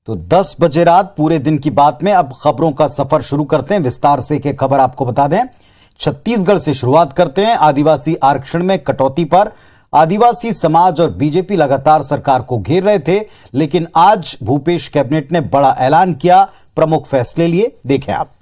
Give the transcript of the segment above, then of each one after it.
तो 10 बजे रात पूरे दिन की बात में अब खबरों का सफर शुरू करते हैं। विस्तार से एक खबर आपको बता दें। छत्तीसगढ़ से शुरुआत करते हैं। आदिवासी आरक्षण में कटौती पर आदिवासी समाज और बीजेपी लगातार सरकार को घेर रहे थे, लेकिन आज भूपेश कैबिनेट ने बड़ा ऐलान किया, प्रमुख फैसले लिए। देखें आप।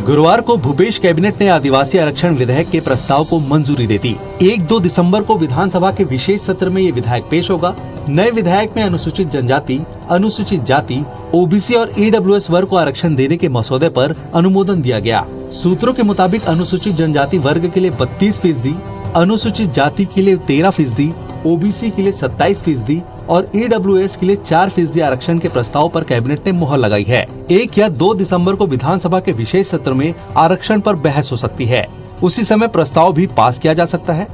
गुरुवार को भूपेश कैबिनेट ने आदिवासी आरक्षण विधेयक के प्रस्ताव को मंजूरी दे दी। 1-2 दिसंबर को विधानसभा के विशेष सत्र में ये विधेयक पेश होगा। नए विधेयक में अनुसूचित जनजाति, अनुसूचित जाति, ओबीसी और ईडब्ल्यूएस वर्ग को आरक्षण देने के मसौदे पर अनुमोदन दिया गया। सूत्रों के मुताबिक अनुसूचित जनजाति वर्ग के लिए 32%, अनुसूचित जाति के लिए 13%, ओबीसी के लिए 27% और ईडब्ल्यूएस के लिए 4% आरक्षण के प्रस्ताव पर कैबिनेट ने मुहर लगाई है। 1 या 2 दिसंबर को विधानसभा के विशेष सत्र में आरक्षण पर बहस हो सकती है। उसी समय प्रस्ताव भी पास किया जा सकता है।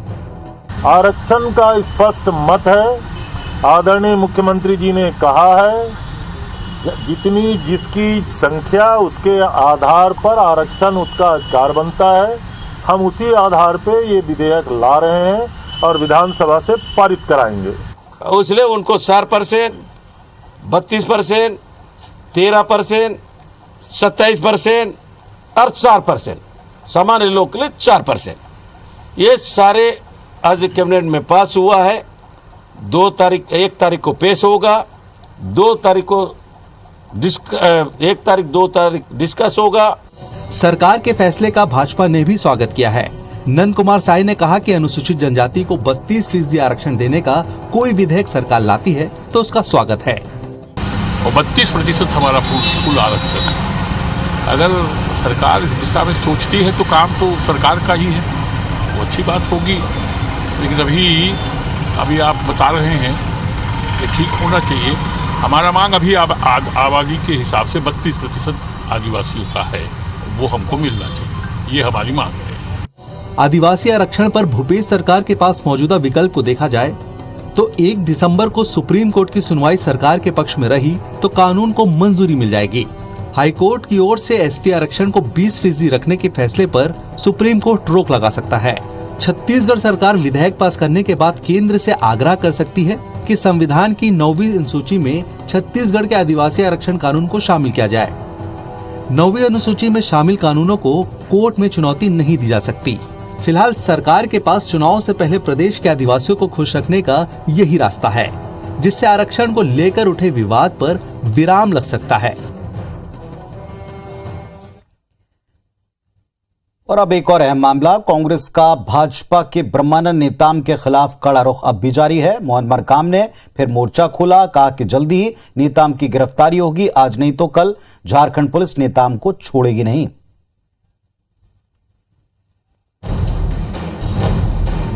आरक्षण का स्पष्ट मत है। आदरणीय मुख्यमंत्री जी ने कहा है, जितनी जिसकी संख्या उसके आधार पर आरक्षण उसका अधिकार बनता है। हम उसी आधार पे ये विधेयक ला रहे हैं और विधानसभा से पारित कराएंगे। इसलिए उनको 4%, 32%, 13%, 27% और 4%, सामान्य लोग के लिए 4%, ये सारे आज कैबिनेट में पास हुआ है। 1 तारीख को पेश होगा, 2 तारीख को 1 तारीख 2 तारीख डिस्कस होगा। सरकार के फैसले का भाजपा ने भी स्वागत किया है। नंद कुमार साय ने कहा कि अनुसूचित जनजाति को 32% आरक्षण देने का कोई विधेयक सरकार लाती है तो उसका स्वागत है। और 32% हमारा कुल आरक्षण है। अगर सरकार इस दिशा में सोचती है तो काम तो सरकार का ही है, वो अच्छी बात होगी। लेकिन अभी आप बता रहे हैं कि ठीक होना चाहिए। हमारा मांग अभी आबादी के हिसाब से 32% आदिवासियों का है, वो हमको मिलना चाहिए, ये हमारी मांग है। आदिवासी आरक्षण पर भूपेश सरकार के पास मौजूदा विकल्प को देखा जाए तो 1 दिसंबर को सुप्रीम कोर्ट की सुनवाई सरकार के पक्ष में रही तो कानून को मंजूरी मिल जाएगी। हाईकोर्ट की ओर से एसटी आरक्षण को 20% रखने के फैसले पर सुप्रीम कोर्ट रोक लगा सकता है। छत्तीसगढ़ सरकार विधेयक पास करने के बाद केंद्र से आग्रह कर सकती है कि संविधान की 9वीं अनुसूची में छत्तीसगढ़ के आदिवासी आरक्षण कानून को शामिल किया जाए। 9वीं अनुसूची में शामिल कानूनों को कोर्ट में चुनौती नहीं दी जा सकती। फिलहाल सरकार के पास चुनाव से पहले प्रदेश के आदिवासियों को खुश रखने का यही रास्ता है, जिससे आरक्षण को लेकर उठे विवाद पर विराम लग सकता है। और अब एक और अहम मामला। कांग्रेस का भाजपा के ब्रह्मानंद नेताम के खिलाफ कड़ा रुख अब भी जारी है। मोहन मरकाम ने फिर मोर्चा खोला, कहा कि जल्दी ही नेताम की गिरफ्तारी होगी, आज नहीं तो कल झारखंड पुलिस नेताम को छोड़ेगी नहीं।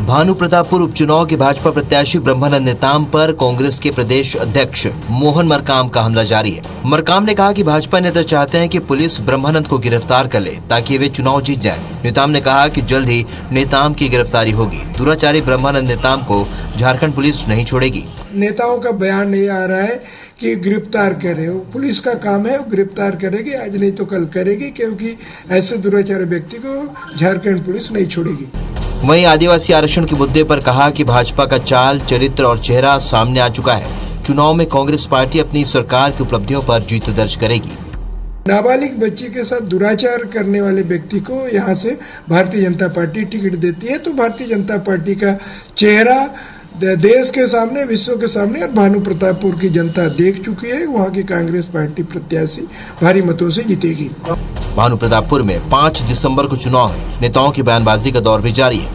भानुप्रतापपुर उपचुनाव के भाजपा प्रत्याशी ब्रह्मानंद नेताम पर कांग्रेस के प्रदेश अध्यक्ष मोहन मरकाम का हमला जारी है। मरकाम ने कहा कि भाजपा नेता चाहते हैं कि पुलिस ब्रह्मानंद को गिरफ्तार कर ले ताकि वे चुनाव जीत जाएं। नेताम ने कहा कि जल्द ही नेताम की गिरफ्तारी होगी। दुराचारी ब्रह्मानंद नेताम को झारखंड पुलिस नहीं छोड़ेगी। नेताओं का बयान नहीं आ रहा है कि गिरफ्तार करे, वो पुलिस का काम है, वो गिरफ्तार करेगी, आज नहीं तो कल करेगी, क्योंकि ऐसे दुराचारी व्यक्ति को झारखंड पुलिस नहीं छोड़ेगी। वहीं आदिवासी आरक्षण के मुद्दे पर कहा कि भाजपा का चाल, चरित्र और चेहरा सामने आ चुका है। चुनाव में कांग्रेस पार्टी अपनी सरकार की उपलब्धियों पर जीत दर्ज करेगी। नाबालिग बच्ची के साथ दुराचार करने वाले व्यक्ति को यहाँ से भारतीय जनता पार्टी टिकट देती है, तो भारतीय जनता पार्टी का चेहरा देश के सामने, विश्व के सामने और भानुप्रतापपुर की जनता देख चुकी है। वहाँ की कांग्रेस पार्टी प्रत्याशी भारी मतों से जीतेगी। भानुप्रतापपुर में 5 दिसंबर को चुनाव है। नेताओं की बयानबाजी का दौर भी जारी है।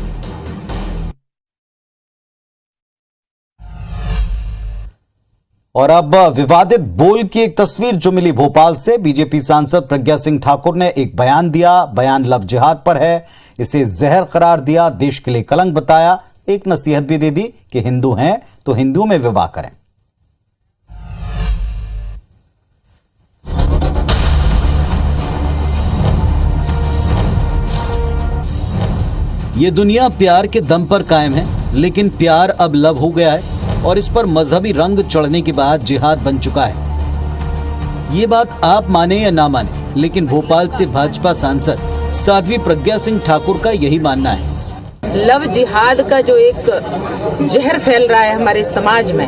और अब विवादित बोल की एक तस्वीर जो मिली भोपाल से। बीजेपी सांसद प्रज्ञा सिंह ठाकुर ने एक बयान दिया। बयान लव जिहाद पर है, इसे जहर करार दिया, देश के लिए कलंक बताया। एक नसीहत भी दे दी कि हिंदू हैं तो हिंदुओं में विवाह करें। ये दुनिया प्यार के दम पर कायम है, लेकिन प्यार अब लव हो गया है और इस पर मजहबी रंग चढ़ने के बाद जिहाद बन चुका है। ये बात आप माने या ना माने, लेकिन भोपाल से भाजपा सांसद साध्वी प्रज्ञा सिंह ठाकुर का यही मानना है। लव जिहाद का जो एक जहर फैल रहा है हमारे समाज में,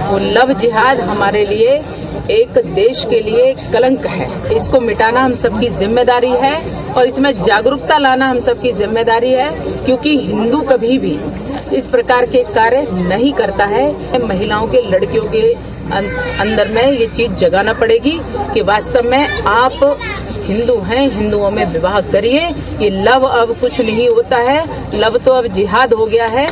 वो लव जिहाद हमारे लिए एक देश के लिए कलंक है। इसको मिटाना हम सबकी जिम्मेदारी है और इसमें जागरूकता लाना हम सबकी जिम्मेदारी है, क्योंकि हिंदू कभी भी इस प्रकार के कार्य नहीं करता है। महिलाओं के, लड़कियों के अंदर में ये चीज जगाना पड़ेगी कि वास्तव में आप हिंदू हैं, हिंदुओं में विवाह करिए। ये लव अब कुछ नहीं होता है, लव तो अब जिहाद हो गया है।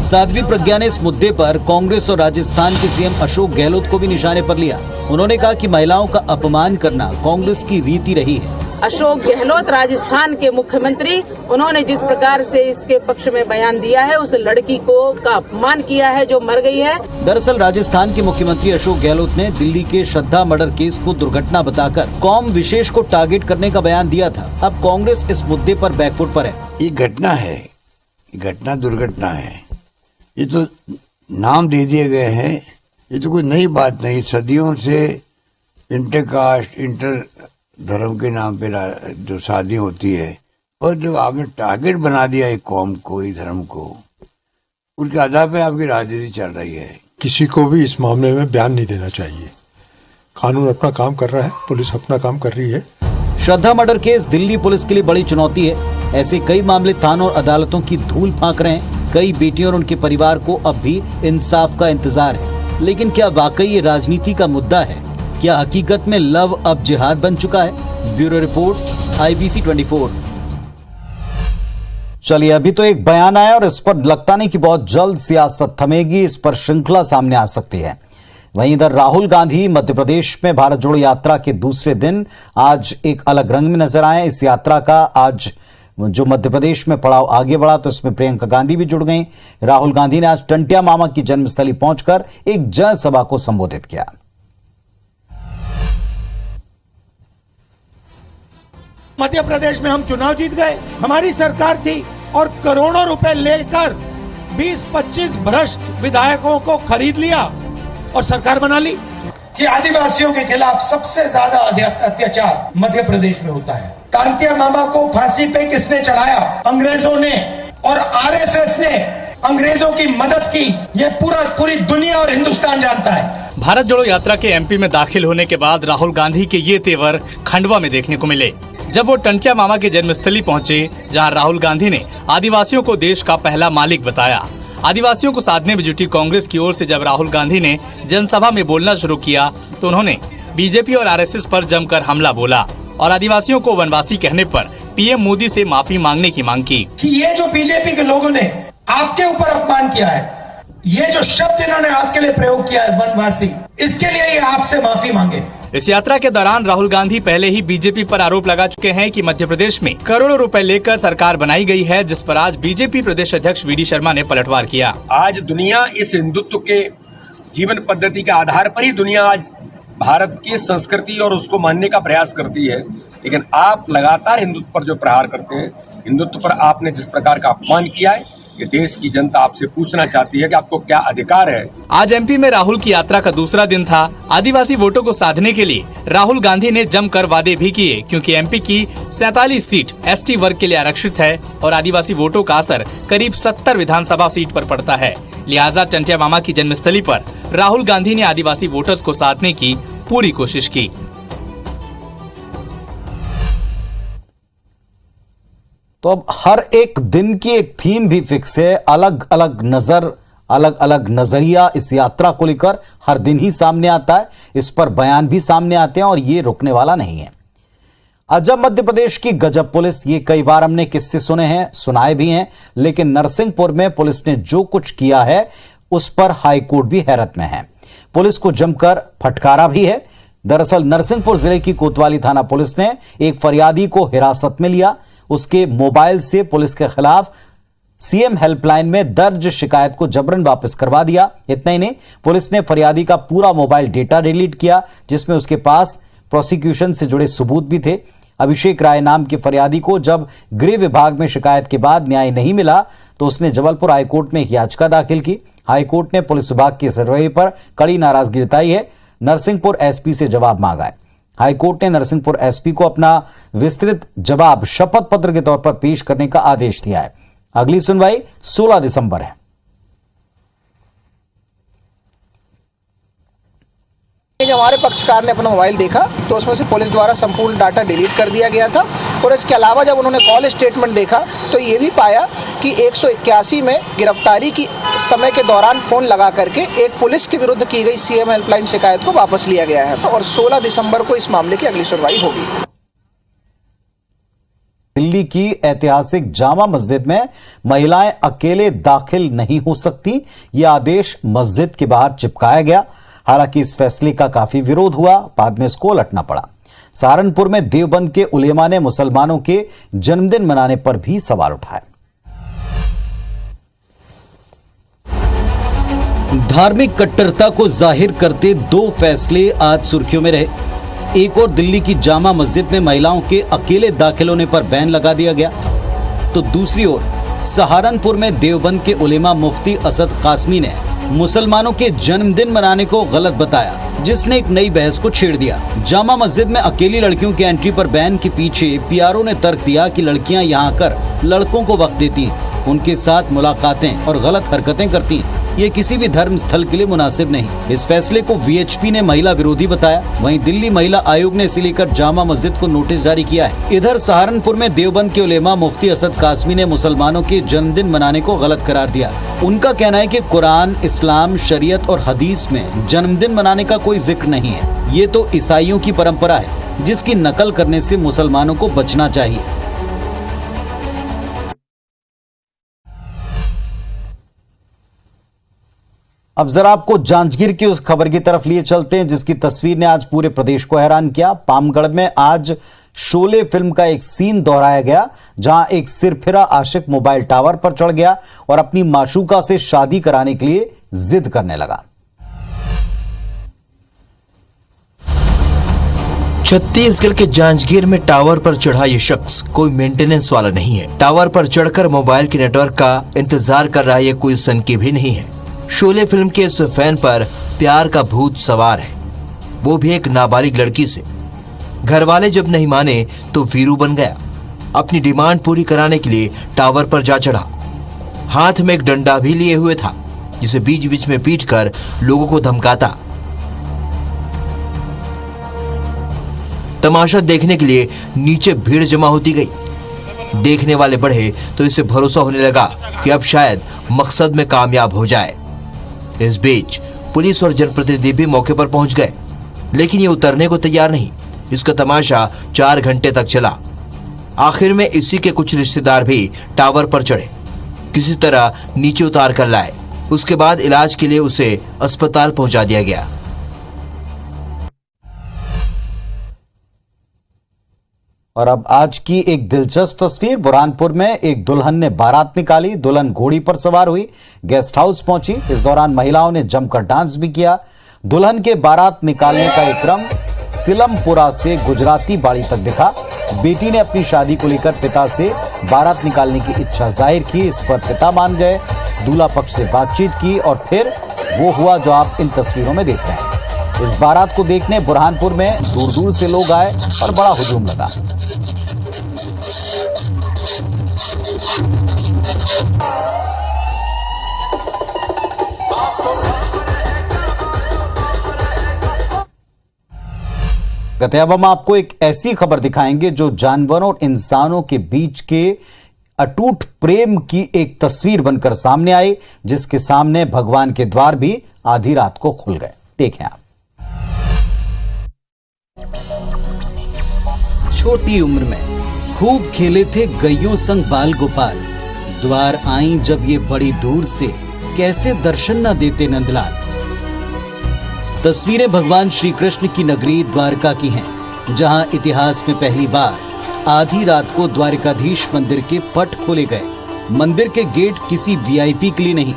साध्वी प्रज्ञा ने इस मुद्दे पर कांग्रेस और राजस्थान के सीएम अशोक गहलोत को भी निशाने पर लिया। उन्होंने कहा कि महिलाओं का अपमान करना कांग्रेस की रीति रही है। अशोक गहलोत राजस्थान के मुख्यमंत्री, उन्होंने जिस प्रकार से इसके पक्ष में बयान दिया है, उस लड़की का अपमान किया है जो मर गई है। दरअसल राजस्थान के मुख्यमंत्री अशोक गहलोत ने दिल्ली के श्रद्धा मर्डर केस को दुर्घटना बताकर कौम विशेष को टारगेट करने का बयान दिया था। अब कांग्रेस इस मुद्दे पर बैकफुट पर है। ये घटना है, घटना दुर्घटना है, ये तो नाम दे दिए गए हैं। ये तो कोई नई बात नहीं, सदियों से इंटरकास्ट, इंटर धर्म के नाम पे जो शादी होती है, और जब आपने टारगेट बना दिया एक कौम को, एक धर्म को, उसके आधार पे आपकी राजनीति चल रही है। किसी को भी इस मामले में बयान नहीं देना चाहिए। कानून अपना काम कर रहा है, पुलिस अपना काम कर रही है। श्रद्धा मर्डर केस दिल्ली पुलिस के लिए बड़ी चुनौती है। ऐसे कई मामले थानों और अदालतों की धूल फांक रहे हैं। कई बेटियों और उनके परिवार को अब भी इंसाफ का इंतजार है। लेकिन क्या वाकई ये राजनीति का मुद्दा है? क्या हकीकत में लव अब जिहाद बन चुका है? Bureau report, IBC 24। चलिए, अभी तो एक बयान आया और इस पर लगता नहीं कि बहुत जल्द सियासत थमेगी। इस पर श्रृंखला सामने आ सकती है। वहीं इधर राहुल गांधी मध्य प्रदेश में भारत जोड़ो यात्रा के दूसरे दिन आज एक अलग रंग में नजर आए। इस यात्रा का आज जो मध्य प्रदेश में पड़ाव आगे बढ़ा तो इसमें प्रियंका गांधी भी जुड़ गईं। राहुल गांधी ने आज टंटिया मामा की जन्मस्थली पहुंचकर एक जनसभा को संबोधित किया। मध्य प्रदेश में हम चुनाव जीत गए, हमारी सरकार थी और करोड़ों रुपए लेकर 20-25 भ्रष्ट विधायकों को खरीद लिया और सरकार बना ली। कि आदिवासियों के खिलाफ सबसे ज्यादा अत्याचार मध्य प्रदेश में होता है। टंटिया मामा को फांसी पे किसने चढ़ाया? अंग्रेजों ने, और आरएसएस ने अंग्रेजों की मदद की। ये पूरी दुनिया और हिंदुस्तान जानता है। भारत जोड़ो यात्रा के MP में दाखिल होने के बाद राहुल गांधी के ये तेवर खंडवा में देखने को मिले, जब वो टंटिया मामा की जन्मस्थली पहुंचे, जहां राहुल गांधी ने आदिवासियों को देश का पहला मालिक बताया। आदिवासियों को साधने में जुटी कांग्रेस की ओर से जब राहुल गांधी ने जनसभा में बोलना शुरू किया तो उन्होंने बीजेपी और आरएसएस पर जमकर हमला बोला और आदिवासियों को वनवासी कहने पर PM मोदी से माफी मांगने की मांग की। कि ये जो बीजेपी के लोगों ने आपके ऊपर अपमान किया है, ये जो शब्द इन्होंने आपके लिए प्रयोग किया है वनवासी, इसके लिए ये आपसे माफी मांगे। इस यात्रा के दौरान राहुल गांधी पहले ही बीजेपी पर आरोप लगा चुके हैं कि मध्य प्रदेश में करोड़ों रुपए लेकर सरकार बनाई गई है, जिस पर आज बीजेपी प्रदेश अध्यक्ष VD शर्मा ने पलटवार किया। आज दुनिया इस हिंदुत्व के जीवन पद्धति के आधार पर ही दुनिया आज भारत की संस्कृति और उसको मानने का प्रयास करती है, लेकिन आप लगातार हिंदुत्व पर जो प्रहार करते हैं, हिंदुत्व पर आपने जिस प्रकार का अपमान किया है, ये देश की जनता आपसे पूछना चाहती है कि आपको क्या अधिकार है। आज MP में राहुल की यात्रा का दूसरा दिन था। आदिवासी वोटों को साधने के लिए राहुल गांधी ने जमकर वादे भी किए, क्योंकि MP की 47 सीट ST वर्ग के लिए आरक्षित है और आदिवासी वोटों का असर करीब 70 विधानसभा सीट पर पड़ता है। लिहाजा टंटिया मामा की जन्मस्थली पर राहुल गांधी ने आदिवासी वोटर्स को साधने की पूरी कोशिश की। तो अब हर एक दिन की एक थीम भी फिक्स है। अलग अलग नजरिया इस यात्रा को लेकर हर दिन ही सामने आता है। इस पर बयान भी सामने आते हैं और ये रुकने वाला नहीं है। अजब मध्य प्रदेश की गजब पुलिस, ये कई बार हमने किस्से सुने हैं, सुनाए भी हैं, लेकिन नरसिंहपुर में पुलिस ने जो कुछ किया है उस पर हाईकोर्ट भी हैरत में है। पुलिस को जमकर फटकारा भी है। दरअसल नरसिंहपुर जिले की कोतवाली थाना पुलिस ने एक फरियादी को हिरासत में लिया। उसके मोबाइल से पुलिस के खिलाफ CM हेल्पलाइन में दर्ज शिकायत को जबरन वापस करवा दिया। इतना ही नहीं, पुलिस ने फरियादी का पूरा मोबाइल डेटा डिलीट किया, जिसमें उसके पास प्रोसिक्यूशन से जुड़े सबूत भी थे। अभिषेक राय नाम के फरियादी को जब गृह विभाग में शिकायत के बाद न्याय नहीं मिला तो उसने जबलपुर हाईकोर्ट में एक याचिका दाखिल की। हाईकोर्ट ने पुलिस विभाग की इस रवैये पर कड़ी नाराजगी जताई है। नरसिंहपुर SP से जवाब मांगा है। हाईकोर्ट ने नरसिंहपुर SP को अपना विस्तृत जवाब शपथ पत्र के तौर पर पेश करने का आदेश दिया है। अगली सुनवाई 16 दिसंबर है। जब हमारे पक्षकार ने अपना मोबाइल देखा तो उसमें से पुलिस द्वारा संपूर्ण डाटा डिलीट कर दिया गया था और इसके अलावा जब उन्होंने कॉल स्टेटमेंट देखा तो ये भी पाया कि 181 में गिरफ्तारी की समय के दौरान फ़ोन लगा करके एक पुलिस के विरुद्ध की गई सीएम हेल्पलाइन शिकायत को वापस लिया गया है और 16 दिसंबर को इस मामले की अगली सुनवाई होगी। दिल्ली की ऐतिहासिक जामा मस्जिद में महिलाएं अकेले दाखिल नहीं हो सकती, यह आदेश मस्जिद के बाहर चिपकाया गया। हालांकि इस फैसले का काफी विरोध हुआ, बाद में इसको उलटना पड़ा। सहारनपुर में देवबंद के उलेमा ने मुसलमानों के जन्मदिन मनाने पर भी सवाल उठाए। धार्मिक कट्टरता को जाहिर करते दो फैसले आज सुर्खियों में रहे। एक और दिल्ली की जामा मस्जिद में महिलाओं के अकेले दाखिल होने पर बैन लगा दिया गया, तो दूसरी ओर सहारनपुर में देवबंद के उलेमा मुफ्ती असद कासमी ने मुसलमानों के जन्मदिन मनाने को गलत बताया, जिसने एक नई बहस को छेड़ दिया। जामा मस्जिद में अकेली लड़कियों की एंट्री पर बैन के पीछे पीआरओ ने तर्क दिया कि लड़कियां यहां आकर लड़कों को वक्त देती हैं, उनके साथ मुलाकातें और गलत हरकतें करती हैं। ये किसी भी धर्म स्थल के लिए मुनासिब नहीं। इस फैसले को वीएचपी ने महिला विरोधी बताया। वहीं दिल्ली महिला आयोग ने इसे लेकर जामा मस्जिद को नोटिस जारी किया है। इधर सहारनपुर में देवबंद के उलेमा मुफ्ती असद कासमी ने मुसलमानों के जन्मदिन मनाने को गलत करार दिया। उनका कहना है कि कुरान, इस्लाम, शरीयत और हदीस में जन्मदिन मनाने का कोई जिक्र नहीं है। ये तो ईसाइयों की परंपरा है, जिसकी नकल करने से मुसलमानों को बचना चाहिए। अब जरा आपको जांजगीर की उस खबर की तरफ लिए चलते हैं, जिसकी तस्वीर ने आज पूरे प्रदेश को हैरान किया। पामगढ़ में आज शोले फिल्म का एक सीन दोहराया गया, जहां एक सिरफिरा आशिक मोबाइल टावर पर चढ़ गया और अपनी माशूका से शादी कराने के लिए जिद करने लगा। छत्तीसगढ़ के जांजगीर में टावर पर चढ़ा ये शख्स कोई मेंटेनेंस वाला नहीं है। टावर पर चढ़कर मोबाइल के नेटवर्क का इंतजार कर रहा ये कोई सनकी भी नहीं है। शोले फिल्म के इस फैन पर प्यार का भूत सवार है, वो भी एक नाबालिग लड़की से। घर वाले जब नहीं माने तो वीरू बन गया। अपनी डिमांड पूरी कराने के लिए टावर पर जा चढ़ा। हाथ में एक डंडा भी लिए हुए था, जिसे बीच बीच में पीटकर लोगों को धमकाता। तमाशा देखने के लिए नीचे भीड़ जमा होती गई। देखने वाले बढ़े तो इससे भरोसा होने लगा कि अब शायद मकसद में कामयाब हो जाए। इस बीच पुलिस और जनप्रतिनिधि भी मौके पर पहुंच गए, लेकिन ये उतरने को तैयार नहीं। इसका तमाशा 4 घंटे तक चला। आखिर में इसी के कुछ रिश्तेदार भी टावर पर चढ़े, किसी तरह नीचे उतार कर लाए। उसके बाद इलाज के लिए उसे अस्पताल पहुंचा दिया गया। और अब आज की एक दिलचस्प तस्वीर। बुरहानपुर में एक दुल्हन ने बारात निकाली। दुल्हन घोड़ी पर सवार हुई, गेस्ट हाउस पहुंची। इस दौरान महिलाओं ने जमकर डांस भी किया। दुल्हन के बारात निकालने का एक क्रम सिलमपुरा से गुजराती बाड़ी तक दिखा। बेटी ने अपनी शादी को लेकर पिता से बारात निकालने की इच्छा जाहिर की। इस पर पिता मान गए। दूल्हा पक्ष से बातचीत की और फिर वो हुआ जो आप इन तस्वीरों में देख रहे हैं। इस बारात को देखने बुरहानपुर में दूर दूर से लोग आए और बड़ा हुजूम लगा। अब हम आपको एक ऐसी खबर दिखाएंगे जो जानवरों और इंसानों के बीच के अटूट प्रेम की एक तस्वीर बनकर सामने आई, जिसके सामने भगवान के द्वार भी आधी रात को खुल गए। देखें आप। छोटी उम्र में खूब खेले थे गैयों संग बाल गोपाल। द्वार आई जब ये बड़ी दूर से, कैसे दर्शन न देते नंदलाल। तस्वीरें भगवान श्री कृष्ण की नगरी द्वारका की हैं, जहां इतिहास में पहली बार आधी रात को द्वारकाधीश मंदिर के पट खोले गए। मंदिर के गेट किसी वीआईपी के लिए नहीं,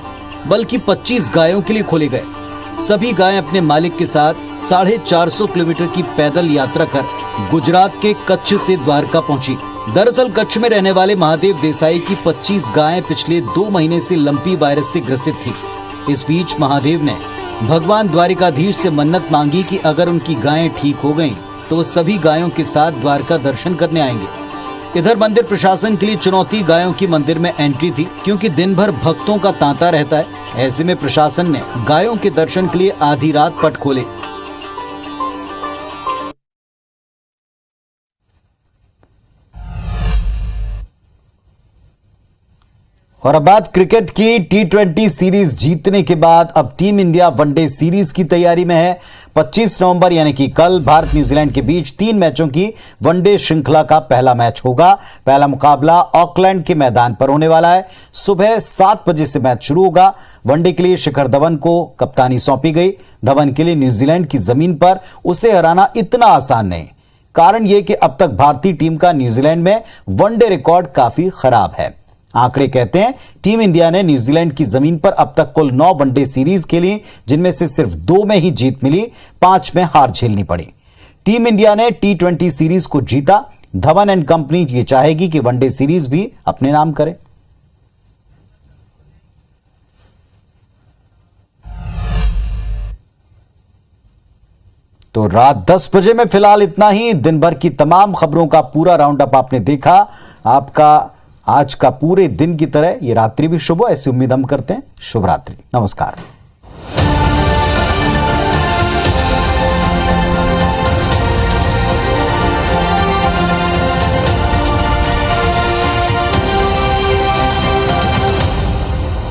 बल्कि 25 गायों के लिए खोले गए। सभी गायें अपने मालिक के साथ 450 किलोमीटर की पैदल यात्रा कर गुजरात के कच्छ से द्वारका पहुंची। दरअसल कच्छ में रहने वाले महादेव देसाई की 25 गायें पिछले 2 महीने से लंपी वायरस से ग्रसित थी। इस बीच महादेव ने भगवान द्वारिकाधीश से मन्नत मांगी कि अगर उनकी गायें ठीक हो गईं, तो वो सभी गायों के साथ द्वारका दर्शन करने आएंगे। इधर मंदिर प्रशासन के लिए चुनौती गायों की मंदिर में एंट्री थी, क्योंकि दिन भर भक्तों का तांता रहता है। ऐसे में प्रशासन ने गायों के दर्शन के लिए आधी रात पट खोले। और अब बात क्रिकेट की। T20 सीरीज जीतने के बाद अब टीम इंडिया वनडे सीरीज की तैयारी में है। 25 नवंबर यानी कि कल भारत न्यूजीलैंड के बीच 3 मैचों की वनडे श्रृंखला का पहला मैच होगा। पहला मुकाबला ऑकलैंड के मैदान पर होने वाला है। सुबह 7 बजे से मैच शुरू होगा। वनडे के लिए शिखर धवन को कप्तानी सौंपी गई। धवन के लिए न्यूजीलैंड की जमीन पर उसे हराना इतना आसान नहीं। कारण यह कि अब तक भारतीय टीम का न्यूजीलैंड में वनडे रिकॉर्ड काफी खराब है। आंकड़े कहते हैं टीम इंडिया ने न्यूजीलैंड की जमीन पर अब तक कुल 9 वनडे सीरीज खेली, जिनमें से सिर्फ 2 में ही जीत मिली, 5 में हार झेलनी पड़ी। टीम इंडिया ने T20 सीरीज को जीता। धवन एंड कंपनी ये चाहेगी कि वनडे सीरीज भी अपने नाम करे। तो रात 10 बजे में फिलहाल इतना ही। दिन भर की तमाम खबरों का पूरा राउंड अप आपने देखा। आपका आज का पूरे दिन की तरह ये रात्रि भी शुभ हो, ऐसी उम्मीद हम करते हैं। शुभ रात्रि, नमस्कार।